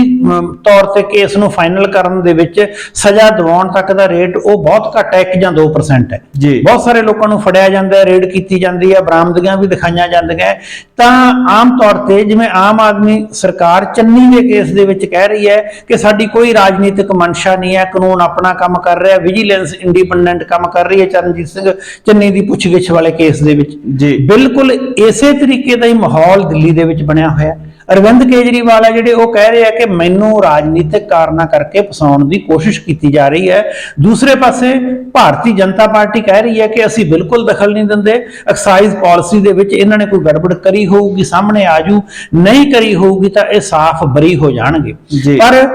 Speaker 2: ਤੌਰ ਤੇ ਕੇਸ ਨੂੰ ਫਾਈਨਲ ਕਰਨ ਦੇ ਵਿੱਚ ਸਜ਼ਾ ਦਿਵਾਉਣ ਤੱਕ ਦਾ ਰੇਟ ਉਹ ਬਹੁਤ ਘੱਟ ਹੈ, 1 ਜਾਂ 2% ਹੈ। ਬਹੁਤ ਸਾਰੇ ਲੋਕਾਂ ਨੂੰ ਫੜਿਆ ਜਾਂਦਾ ਹੈ, ਰੇਡ ਕੀਤੀ ਜਾਂਦੀ ਹੈ, ਬਰਾਮਦਗੀਆਂ ਵੀ ਦਿਖਾਈਆਂ ਜਾਂਦੀਆਂ। ਤਾਂ ਆਮ ਤੌਰ ਤੇ ਜਿਵੇਂ ਆਮ ਆਦਮੀ ਸਰਕਾਰ ਚੰਨੀ ਦੇ ਕੇਸ ਦੇ ਵਿੱਚ ਕਹਿ ਰਹੀ ਹੈ ਕਿ ਸਾਡੀ ਕੋਈ ਰਾਜਨੀਤਿਕ ਮਨਸ਼ਾ ਨਹੀਂ ਹੈ, ਕਾਨੂੰਨ ਆਪਣਾ ਕੰਮ ਕਰ ਰਿਹਾ, ਵਿਜੀਲੈਂਸ ਇੰਡੀਪੈਂਡੈਂਟ ਕੰਮ ਕਰ ਰਹੀ ਹੈ ਚਰਨਜੀਤ ਸਿੰਘ ਚੰਨੀ ਦੀ ਪੁੱਛਗਿੱਛ ਵਾਲੇ ਕੇਸ ਦੇ ਵਿੱਚ। ਬਿਲਕੁਲ ਇਸੇ ਤਰੀਕੇ ਦਾ ਹੀ ਮਾਹੌਲ ਦਿੱਲੀ ਦੇ ਵਿੱਚ ਬਣਿਆ ਹੋਇਆ। ਅਰਵਿੰਦ ਕੇਜਰੀਵਾਲ ਹੈ ਜਿਹੜੇ ਉਹ ਕਹਿ ਰਹੇ ਆ ਕਿ ਮੈਨੂੰ ਰਾਜਨੀਤਿਕ ਕਾਰਨਾਂ ਕਰਕੇ ਫਸਾਉਣ ਦੀ ਕੋਸ਼ਿਸ਼ ਕੀਤੀ ਜਾ ਰਹੀ ਹੈ। ਦੂਸਰੇ ਪਾਸੇ ਭਾਰਤੀ ਜਨਤਾ ਪਾਰਟੀ ਕਹਿ ਰਹੀ ਹੈ ਕਿ ਅਸੀਂ ਬਿਲਕੁਲ ਦਖਲ ਨਹੀਂ ਦਿੰਦੇ, ਐਕਸਾਈਜ਼ ਪਾਲਿਸੀ ਦੇ ਵਿੱਚ ਇਹਨਾਂ ਨੇ ਕੋਈ ਗੜਬੜ ਕਰੀ ਹੋਊਗੀ ਸਾਹਮਣੇ ਆਜੂ, ਨਹੀਂ ਕਰੀ ਹੋਊਗੀ ਤਾਂ ਇਹ ਸਾਫ਼ ਬਰੀ ਹੋ ਜਾਣਗੇ। ਪਰ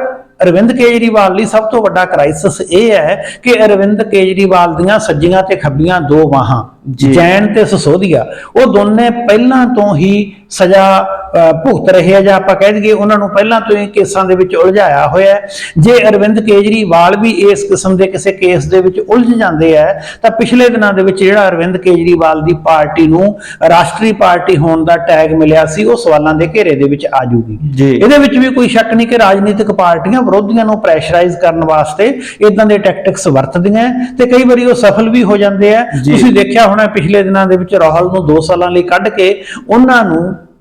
Speaker 2: ਅਰਵਿੰਦ ਕੇਜਰੀਵਾਲ ਲਈ ਸਭ ਤੋਂ ਵੱਡਾ ਕ੍ਰਾਈਸਿਸ ਇਹ ਹੈ ਕਿ ਅਰਵਿੰਦ ਕੇਜਰੀਵਾਲ ਦੀਆਂ ਸੱਜੀਆਂ ਤੇ ਖੱਬੀਆਂ ਦੋ ਬਾਹਾਂ, ਜੈਨ ਤੇ ਸਸੋਦੀਆ, ਉਹ ਦੋਨੇ ਪਹਿਲਾਂ ਤੋਂ ਹੀ ਸਜ਼ਾ ਭੁਗਤ ਰਹੇ ਆ, ਜਾਂ ਆਪਾਂ ਕਹਿ ਦਈਏ ਉਹਨਾਂ ਨੂੰ ਪਹਿਲਾਂ ਤੋਂ ਹੀ ਕੇਸਾਂ ਦੇ ਵਿੱਚ ਉਲਝਾਇਆ ਹੋਇਆ ਹੈ। ਜੇ ਅਰਵਿੰਦ ਕੇਜਰੀਵਾਲ ਵੀ ਇਸ ਕਿਸਮ ਦੇ ਕਿਸੇ ਕੇਸ ਦੇ ਵਿੱਚ ਉਲਝ ਜਾਂਦੇ ਆ ਤਾਂ ਪਿਛਲੇ ਦਿਨਾਂ ਦੇ ਵਿੱਚ ਜਿਹੜਾ ਅਰਵਿੰਦ ਕੇਜਰੀਵਾਲ ਦੀ ਪਾਰਟੀ ਨੂੰ ਰਾਸ਼ਟਰੀ ਪਾਰਟੀ ਹੋਣ ਦਾ ਟੈਗ ਮਿਲਿਆ ਸੀ, ਉਹ ਸਵਾਲਾਂ ਦੇ ਘੇਰੇ ਦੇ ਵਿੱਚ ਆ ਜਾਊਗੀ। ਇਹਦੇ ਵਿੱਚ ਵੀ ਕੋਈ ਸ਼ੱਕ ਨਹੀਂ ਕਿ ਰਾਜਨੀਤਿਕ ਪਾਰਟੀਆਂ ਵਿਰੋਧੀਆਂ ਨੂੰ ਪ੍ਰੈਸ਼ਰਾਈਜ਼ ਕਰਨ ਵਾਸਤੇ ਇਦਾਂ ਦੇ ਟੈਕਟਿਕਸ ਵਰਤਦੀਆਂ ਤੇ ਕਈ ਵਾਰੀ ਉਹ ਸਫਲ ਵੀ ਹੋ ਜਾਂਦੇ ਆ। ਤੁਸੀਂ ਦੇਖਿਆ ਹੋਣਾ ਪਿਛਲੇ ਦਿਨਾਂ ਦੇ ਵਿੱਚ ਰਾਹੁਲ ਨੂੰ 2 ਸਾਲਾਂ ਲਈ ਕੱਢ ਕੇ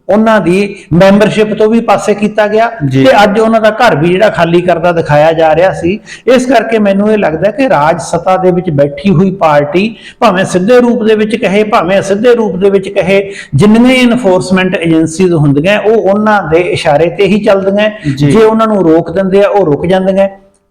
Speaker 2: ਉਹਨਾਂ ਦੀ ਮੈਂਬਰਸ਼ਿਪ ਤੋਂ ਵੀ ਪਾਸੇ ਕੀਤਾ ਗਿਆ ਤੇ ਅੱਜ ਉਹਨਾਂ ਦਾ ਘਰ ਵੀ ਜਿਹੜਾ ਖਾਲੀ ਕਰਦਾ ਦਿਖਾਇਆ ਜਾ ਰਿਹਾ ਸੀ। ਇਸ ਕਰਕੇ ਮੈਨੂੰ ਇਹ ਲੱਗਦਾ ਕਿ ਰਾਜ ਸੱਤਾ ਦੇ ਵਿੱਚ ਬੈਠੀ ਹੋਈ ਪਾਰਟੀ ਭਾਵੇਂ ਸਿੱਧੇ ਰੂਪ ਦੇ ਵਿੱਚ ਕਹੇ ਭਾਵੇਂ ਅਸਿੱਧੇ ਰੂਪ ਦੇ ਵਿੱਚ ਕਹੇ, ਜਿੰਨੀਆਂ ਇਨਫੋਰਸਮੈਂਟ ਏਜੰਸੀਜ਼ ਹੁੰਦੀਆਂ ਉਹ ਉਹਨਾਂ ਦੇ ਇਸ਼ਾਰੇ ਤੇ ਹੀ ਚੱਲਦੀਆਂ। ਜੇ ਉਹਨਾਂ ਨੂੰ ਰੋਕ ਦਿੰਦੇ ਆ ਉਹ ਰੁਕ ਜਾਂਦੀਆਂ।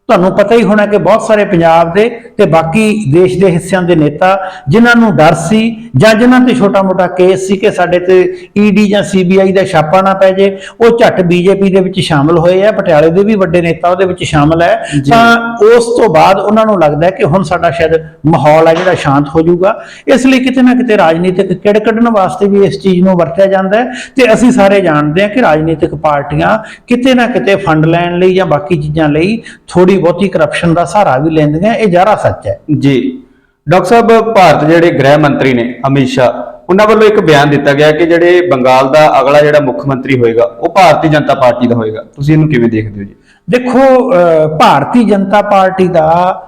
Speaker 2: ਤੁਹਾਨੂੰ ਪਤਾ ਹੀ ਹੋਣਾ ਕਿ ਬਹੁਤ ਸਾਰੇ ਪੰਜਾਬ ਦੇ ਤੇ ਬਾਕੀ ਦੇਸ਼ ਦੇ ਹਿੱਸਿਆਂ ਦੇ ਨੇਤਾ ਜਿਨ੍ਹਾਂ ਨੂੰ ਡਰ ਸੀ ਜਾਂ ਜਿਨ੍ਹਾਂ ਤੇ ਛੋਟਾ-ਮੋਟਾ ਕੇਸ ਸੀ ਕਿ ਸਾਡੇ ਤੇ ED ਜਾਂ CBI ਦਾ ਛਾਪਾ ਨਾ ਪੈ ਜੇ, ਉਹ ਝੱਟ BJP ਦੇ ਵਿੱਚ ਸ਼ਾਮਲ ਹੋਏ ਆ। ਪਟਿਆਲੇ ਦੇ ਵੀ ਵੱਡੇ ਨੇਤਾ ਉਹਦੇ ਵਿੱਚ ਸ਼ਾਮਲ ਹੈ। ਤਾਂ ਉਸ ਤੋਂ ਬਾਅਦ ਉਹਨਾਂ ਨੂੰ ਲੱਗਦਾ ਕਿ ਹੁਣ ਸਾਡਾ ਸ਼ਾਇਦ ਮਾਹੌਲ ਹੈ ਜਿਹੜਾ ਸ਼ਾਂਤ ਹੋ ਜਾਊਗਾ। ਇਸ ਲਈ ਕਿਤੇ ਨਾ ਕਿਤੇ ਰਾਜਨੀਤਿਕ ਕਿੜ ਕੱਢਣ ਵਾਸਤੇ ਵੀ ਇਸ ਚੀਜ਼ ਨੂੰ ਵਰਤਿਆ ਜਾਂਦਾ ਹੈ। ਤੇ ਅਸੀਂ ਸਾਰੇ ਜਾਣਦੇ ਹਾਂ ਕਿ ਰਾਜਨੀਤਿਕ ਪਾਰਟੀਆਂ ਕਿਤੇ ਨਾ ਕਿਤੇ ਫੰਡ ਲੈਣ ਲਈ ਜਾਂ ਬਾਕੀ ਚੀਜ਼ਾਂ ਲਈ ਥੋੜੀ ਬਹੁਤੀ ਕਰਪਸ਼ਨ ਦਾ ਸਹਾਰਾ ਵੀ ਲੈਂਦੀਆਂ। ਇਹ ਜ਼ਰਾ ਸੱਚ ਹੈ।
Speaker 1: ਡਾਕਟਰ ਸਾਹਿਬ, ਭਾਰਤ ਜਿਹੜੇ ਗ੍ਰਹਿ ਮੰਤਰੀ ਨੇ ਅਮਿਤ ਸ਼ਾਹ, ਉਹਨਾਂ ਵੱਲੋਂ ਇੱਕ ਬਿਆਨ ਦਿੱਤਾ ਗਿਆ ਕਿ ਜਿਹੜੇ ਬੰਗਾਲ ਦਾ ਅਗਲਾ ਜਿਹੜਾ ਮੁੱਖ ਮੰਤਰੀ ਹੋਏਗਾ ਉਹ ਭਾਰਤੀ ਜਨਤਾ ਪਾਰਟੀ ਦਾ ਹੋਏਗਾ। ਤੁਸੀਂ ਇਹਨੂੰ ਕਿਵੇਂ ਦੇਖਦੇ ਹੋ ਜੀ?
Speaker 2: ਦੇਖੋ, ਭਾਰਤੀ ਜਨਤਾ ਪਾਰਟੀ ਦਾ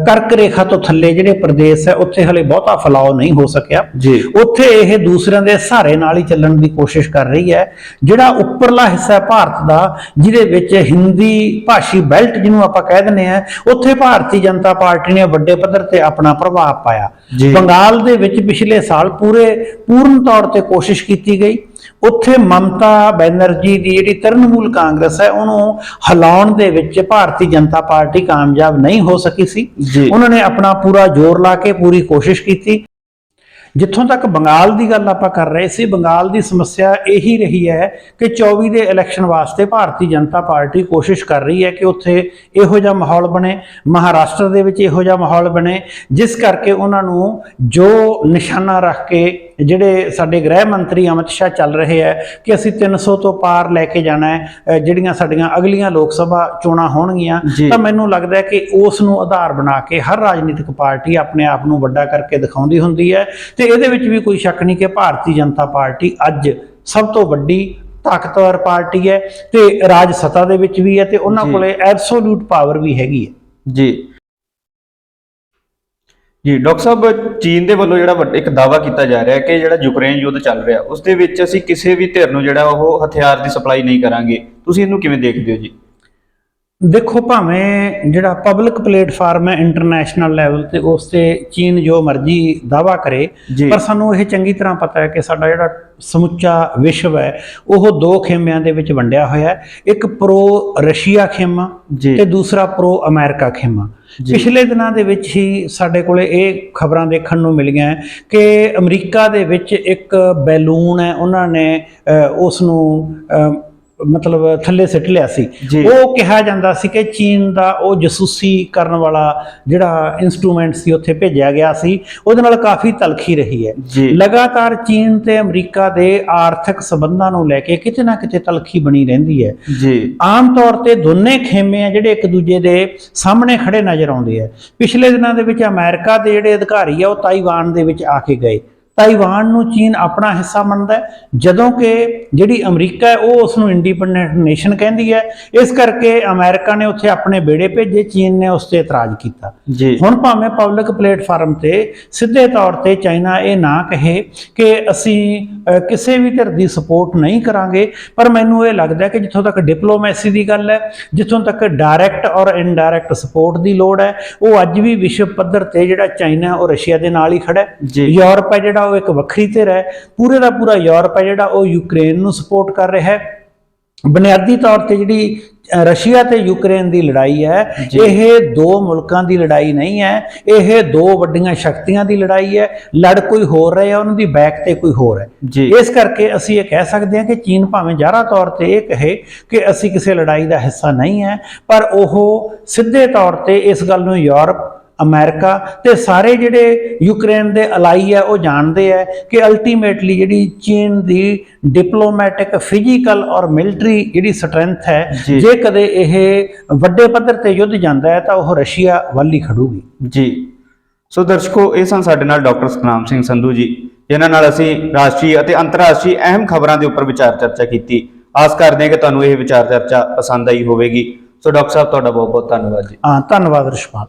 Speaker 2: ਕਰਕ ਰੇਖਾ ਤੋਂ ਥੱਲੇ ਜਿਹੜੇ ਪ੍ਰਦੇਸ਼ ਹੈ ਉੱਥੇ ਹਲੇ ਬਹੁਤਾ ਫੈਲਾਅ ਨਹੀਂ ਹੋ ਸਕਿਆ।
Speaker 1: ਜੀ।
Speaker 2: ਉੱਥੇ ਇਹ ਦੂਸਰਿਆਂ ਦੇ ਸਹਾਰੇ ਨਾਲ ਹੀ ਚੱਲਣ ਦੀ ਕੋਸ਼ਿਸ਼ ਕਰ ਰਹੀ ਹੈ। ਜਿਹੜਾ ਉੱਪਰਲਾ ਹਿੱਸਾ ਹੈ ਭਾਰਤ ਦਾ, ਜਿਹਦੇ ਵਿੱਚ ਹਿੰਦੀ ਭਾਸ਼ੀ ਬੈਲਟ ਜਿਹਨੂੰ ਆਪਾਂ ਕਹਿ ਦਿੰਦੇ ਆ, ਉੱਥੇ ਭਾਰਤੀ ਜਨਤਾ ਪਾਰਟੀ ਨੇ ਵੱਡੇ ਪੱਧਰ ਤੇ ਆਪਣਾ ਪ੍ਰਭਾਵ ਪਾਇਆ।
Speaker 1: ਜੀ।
Speaker 2: ਬੰਗਾਲ ਦੇ ਵਿੱਚ ਪਿਛਲੇ ਸਾਲ ਪੂਰਨ ਤੌਰ ਤੇ ਕੋਸ਼ਿਸ਼ ਕੀਤੀ ਗਈ। ਉੱਥੇ ਮਮਤਾ ਬੈਨਰਜੀ ਦੀ ਜਿਹੜੀ ਤ੍ਰਿਣਮੂਲ ਕਾਂਗਰਸ ਹੈ ਉਹਨੂੰ ਹਿਲਾਉਣ ਦੇ ਵਿੱਚ ਭਾਰਤੀ ਜਨਤਾ ਪਾਰਟੀ ਕਾਮਯਾਬ ਨਹੀਂ ਹੋ ਸਕੀ ਸੀ।
Speaker 1: ਜੀ।
Speaker 2: ਉਹਨਾਂ ਨੇ ਆਪਣਾ ਪੂਰਾ ਜ਼ੋਰ ਲਾ ਕੇ ਪੂਰੀ ਕੋਸ਼ਿਸ਼ ਕੀਤੀ। ਜਿੱਥੋਂ ਤੱਕ ਬੰਗਾਲ ਦੀ ਗੱਲ ਆਪਾਂ ਕਰ ਰਹੇ ਸੀ, ਬੰਗਾਲ ਦੀ ਸਮੱਸਿਆ ਇਹੀ ਰਹੀ ਹੈ ਕਿ 24 ਦੇ ਇਲੈਕਸ਼ਨ ਵਾਸਤੇ ਭਾਰਤੀ ਜਨਤਾ ਪਾਰਟੀ ਕੋਸ਼ਿਸ਼ ਕਰ ਰਹੀ ਹੈ ਕਿ ਉੱਥੇ ਇਹੋ ਜਿਹਾ ਮਾਹੌਲ ਬਣੇ, ਮਹਾਰਾਸ਼ਟਰ ਦੇ ਵਿੱਚ ਇਹੋ ਜਿਹਾ ਮਾਹੌਲ ਬਣੇ, ਜਿਸ ਕਰਕੇ ਉਹਨਾਂ ਨੂੰ ਜੋ ਨਿਸ਼ਾਨਾ ਰੱਖ ਕੇ ਜਿਹੜੇ ਸਾਡੇ ਗ੍ਰਹਿ ਮੰਤਰੀ ਅਮਿਤ ਸ਼ਾਹ ਚੱਲ ਰਹੇ ਹੈ ਕਿ ਅਸੀਂ 300 ਤੋਂ ਪਾਰ ਲੈ ਕੇ ਜਾਣਾ ਹੈ ਜਿਹੜੀਆਂ ਸਾਡੀਆਂ ਅਗਲੀਆਂ ਲੋਕ ਸਭਾ ਚੋਣਾਂ ਹੋਣਗੀਆਂ, ਤਾਂ ਮੈਨੂੰ ਲੱਗਦਾ ਹੈ ਕਿ ਉਸ ਨੂੰ ਆਧਾਰ ਬਣਾ ਕੇ ਹਰ ਰਾਜਨੀਤਿਕ ਪਾਰਟੀ ਆਪਣੇ ਆਪ ਨੂੰ ਵੱਡਾ ਕਰਕੇ ਦਿਖਾਉਂਦੀ ਹੁੰਦੀ ਹੈ। ਤੇ ਇਹਦੇ ਵਿੱਚ ਵੀ ਕੋਈ ਸ਼ੱਕ ਨਹੀਂ ਕਿ ਭਾਰਤੀ ਜਨਤਾ ਪਾਰਟੀ ਅੱਜ ਸਭ ਤੋਂ ਵੱਡੀ ਤਾਕਤਵਰ ਪਾਰਟੀ ਹੈ ਤੇ ਰਾਜ ਸੱਤਾ ਦੇ ਵਿੱਚ ਵੀ ਹੈ ਤੇ ਉਹਨਾਂ ਕੋਲੇ ਐਬਸੋਲੂਟ ਪਾਵਰ ਵੀ ਹੈਗੀ ਹੈ।
Speaker 1: ਜੀ ਜੀ ਡਾਕਟਰ ਸਾਹਿਬ, ਚੀਨ ਦੇ ਵੱਲੋਂ ਜਿਹੜਾ ਇੱਕ ਦਾਅਵਾ ਕੀਤਾ ਜਾ ਰਿਹਾ ਹੈ ਕਿ ਜਿਹੜਾ ਯੂਕਰੇਨ ਯੁੱਧ ਚੱਲ ਰਿਹਾ ਉਸ ਦੇ ਵਿੱਚ ਅਸੀਂ ਕਿਸੇ ਵੀ ਧਿਰ ਨੂੰ ਜਿਹੜਾ ਉਹ ਹਥਿਆਰ ਦੀ ਸਪਲਾਈ ਨਹੀਂ ਕਰਾਂਗੇ, ਤੁਸੀਂ ਇਹਨੂੰ ਕਿਵੇਂ ਦੇਖਦੇ ਹੋ ਜੀ?
Speaker 2: ਦੇਖੋ, ਭਾਵੇਂ ਜਿਹੜਾ ਪਬਲਿਕ ਪਲੇਟਫਾਰਮ ਹੈ ਇੰਟਰਨੈਸ਼ਨਲ ਲੈਵਲ ਤੇ ਉਸ ਤੇ ਚੀਨ ਜੋ ਮਰਜ਼ੀ ਦਾਅਵਾ ਕਰੇ, ਪਰ ਸਾਨੂੰ ਇਹ ਚੰਗੀ ਤਰ੍ਹਾਂ ਪਤਾ ਹੈ ਕਿ ਸਾਡਾ ਜਿਹੜਾ ਸਮੁੱਚਾ ਵਿਸ਼ਵ ਹੈ ਉਹ ਦੋ ਖੇਮਿਆਂ ਦੇ ਵਿੱਚ ਵੰਡਿਆ ਹੋਇਆ ਹੈ। ਇੱਕ ਪ੍ਰੋ ਰਸ਼ੀਆ ਖੇਮਾ ਤੇ ਦੂਸਰਾ ਪ੍ਰੋ ਅਮਰੀਕਾ ਖੇਮਾ। ਪਿਛਲੇ ਦਿਨਾਂ ਦੇ ਵਿੱਚ ਹੀ ਸਾਡੇ ਕੋਲੇ ਇਹ ਖਬਰਾਂ ਦੇਖਣ ਨੂੰ ਮਿਲੀਆਂ ਕਿ ਅਮਰੀਕਾ ਦੇ ਵਿੱਚ ਇੱਕ ਬੈਲੂਨ ਹੈ, ਉਹਨਾਂ ਨੇ ਉਸ ਨੂੰ ਮਤਲਬ ਥੱਲੇ ਸਿੱਟ ਲਿਆ ਸੀ। ਉਹ ਕਿਹਾ ਜਾਂਦਾ ਸੀ ਕਿ ਚੀਨ ਦਾ ਉਹ ਜਸੂਸੀ ਕਰਨ ਵਾਲਾ ਜਿਹੜਾ ਇਨਸਟਰੂਮੈਂਟ ਸੀ ਉੱਥੇ ਭੇਜਿਆ ਗਿਆ ਸੀ, ਉਹਦੇ ਨਾਲ ਕਾਫੀ ਤਲਖੀ ਰਹੀ ਹੈ। ਲਗਾਤਾਰ ਚੀਨ ਤੇ ਅਮਰੀਕਾ ਦੇ ਆਰਥਿਕ ਸੰਬੰਧਾਂ ਨੂੰ ਲੈ ਕੇ ਕਿਤੇ ਨਾ ਕਿਤੇ ਤਲਖੀ ਬਣੀ ਰਹਿੰਦੀ ਹੈ। ਆਮ ਤੌਰ ਤੇ ਦੋਨੇ ਖੇਮੇ ਆ ਜਿਹੜੇ ਇੱਕ ਦੂਜੇ ਦੇ ਸਾਹਮਣੇ ਖੜੇ ਨਜ਼ਰ ਆਉਂਦੇ ਆ। ਪਿਛਲੇ ਦਿਨਾਂ ਦੇ ਵਿੱਚ ਅਮਰੀਕਾ ਦੇ ਜਿਹੜੇ ਅਧਿਕਾਰੀ ਆ ਉਹ ਤਾਈਵਾਨ ਦੇ ਵਿੱਚ ਆ ਕੇ ਗਏ। ਤਾਈਵਾਨ ਨੂੰ ਚੀਨ ਆਪਣਾ ਹਿੱਸਾ ਮੰਨਦਾ ਹੈ, ਜਦੋਂ ਕਿ ਜਿਹੜੀ ਅਮਰੀਕਾ ਹੈ ਉਹ ਉਸ ਨੂੰ ਇੰਡੀਪੈਂਡੈਂਟ ਨੇਸ਼ਨ ਕਹਿੰਦੀ ਹੈ। ਇਸ ਕਰਕੇ ਅਮਰੀਕਾ ਨੇ ਉੱਥੇ ਆਪਣੇ ਬੇੜੇ ਭੇਜੇ, ਚੀਨ ਨੇ ਉਸ ਤੇ ਇਤਰਾਜ਼ ਕੀਤਾ। ਹੁਣ ਭਾਵੇਂ ਪਬਲਿਕ ਪਲੇਟਫਾਰਮ ਤੇ ਸਿੱਧੇ ਤੌਰ ਤੇ ਚਾਈਨਾ ਇਹ ਨਾ ਕਹੇ ਕਿ ਅਸੀਂ ਕਿਸੇ ਵੀ ਧਿਰ ਦੀ ਸਪੋਰਟ ਨਹੀਂ ਕਰਾਂਗੇ, ਪਰ ਮੈਨੂੰ ਇਹ ਲੱਗਦਾ ਕਿ ਜਿੱਥੋਂ ਤੱਕ ਡਿਪਲੋਮੈਸੀ ਦੀ ਗੱਲ ਹੈ, ਜਿੱਥੋਂ ਤੱਕ ਡਾਇਰੈਕਟ ਔਰ ਇਨਡਾਇਰੈਕਟ ਸਪੋਰਟ ਦੀ ਲੋੜ ਹੈ, ਉਹ ਅੱਜ ਵੀ ਵਿਸ਼ਵ ਪੱਧਰ ਤੇ ਜਿਹੜਾ ਚਾਈਨਾ ਉਹ ਰਸ਼ੀਆ ਦੇ ਨਾਲ ਹੀ ਖੜਾ ਹੈ। ਯੂਰਪ ਹੈ ਜਿਹੜਾ ਉਹ ਇੱਕ ਵੱਖਰੀ ਧਿਰ ਹੈ, ਪੂਰੇ ਦਾ ਪੂਰਾ ਯੂਰਪ ਹੈ ਜਿਹੜਾ ਉਹ ਯੂਕਰੇਨ ਨੂੰ ਸਪੋਰਟ ਕਰ ਰਿਹਾ ਹੈ। ਬੁਨਿਆਦੀ ਤੌਰ ਤੇ ਜਿਹੜੀ ਰਸ਼ੀਆ ਤੇ ਯੂਕਰੇਨ ਦੀ ਲੜਾਈ ਹੈ, ਇਹ ਦੋ ਮੁਲਕਾਂ ਦੀ ਲੜਾਈ ਨਹੀਂ ਹੈ, ਇਹ ਦੋ ਵੱਡੀਆਂ ਸ਼ਕਤੀਆਂ ਦੀ ਲੜਾਈ ਹੈ। ਲੜ ਕੋਈ ਹੋਰ ਰਿਹਾ ਹੈ, ਉਹਨਾਂ ਦੀ ਬੈਕ ਤੇ ਕੋਈ ਹੋਰ ਹੈ। ਇਸ ਕਰਕੇ ਅਸੀਂ ਇਹ ਕਹਿ ਸਕਦੇ ਹਾਂ ਕਿ ਚੀਨ ਭਾਵੇਂ ਜ਼ਾਹਰਾ ਤੌਰ ਤੇ ਇਹ ਕਹੇ ਕਿ ਅਸੀਂ ਕਿਸੇ ਲੜਾਈ ਦਾ ਹਿੱਸਾ ਨਹੀਂ ਹੈ, ਪਰ ਉਹ ਸਿੱਧੇ ਤੌਰ ਤੇ ਇਸ ਗੱਲ ਨੂੰ ਯੂਰਪ, ਅਮਰੀਕਾ ਤੇ ਸਾਰੇ ਜਿਹੜੇ ਯੂਕਰੇਨ ਦੇ ਅਲਾਈ ਹੈ ਉਹ ਜਾਣਦੇ ਹੈ ਕਿ ਅਲਟੀਮੇਟਲੀ ਜਿਹੜੀ ਚੀਨ ਦੀ ਡਿਪਲੋਮੈਟਿਕ, ਫਿਜ਼ੀਕਲ ਔਰ ਮਿਲਟਰੀ ਜਿਹੜੀ ਸਟਰੈਂਥ ਹੈ, ਜੇ ਕਦੇ ਇਹ ਵੱਡੇ ਪੱਧਰ ਤੇ ਯੁੱਧ ਜਾਂਦਾ ਹੈ ਤਾਂ ਉਹ ਰਸ਼ੀਆ ਵੱਲ ਹੀ ਖੜੂਗੀ।
Speaker 1: ਜੀ ਸੋ ਦਰਸ਼ਕੋ, ਇਹ ਸਨ ਸਾਡੇ ਨਾਲ ਡਾਕਟਰ ਸਤਨਾਮ ਸਿੰਘ ਸੰਧੂ ਜੀ, ਜਿਨ੍ਹਾਂ ਨਾਲ ਅਸੀਂ ਰਾਸ਼ਟਰੀ ਅਤੇ ਅੰਤਰਰਾਸ਼ਟਰੀ ਅਹਿਮ ਖਬਰਾਂ ਦੇ ਉੱਪਰ ਵਿਚਾਰ ਚਰਚਾ ਕੀਤੀ। ਆਸ ਕਰਦੇ ਹਾਂ ਕਿ ਤੁਹਾਨੂੰ ਇਹ ਵਿਚਾਰ ਚਰਚਾ ਪਸੰਦ ਆਈ ਹੋਵੇਗੀ। ਸੋ ਡਾਕਟਰ ਸਾਹਿਬ, ਤੁਹਾਡਾ ਬਹੁਤ ਬਹੁਤ ਧੰਨਵਾਦ ਜੀ।
Speaker 2: ਧੰਨਵਾਦ ਰਿਸ਼ਪਾਲ।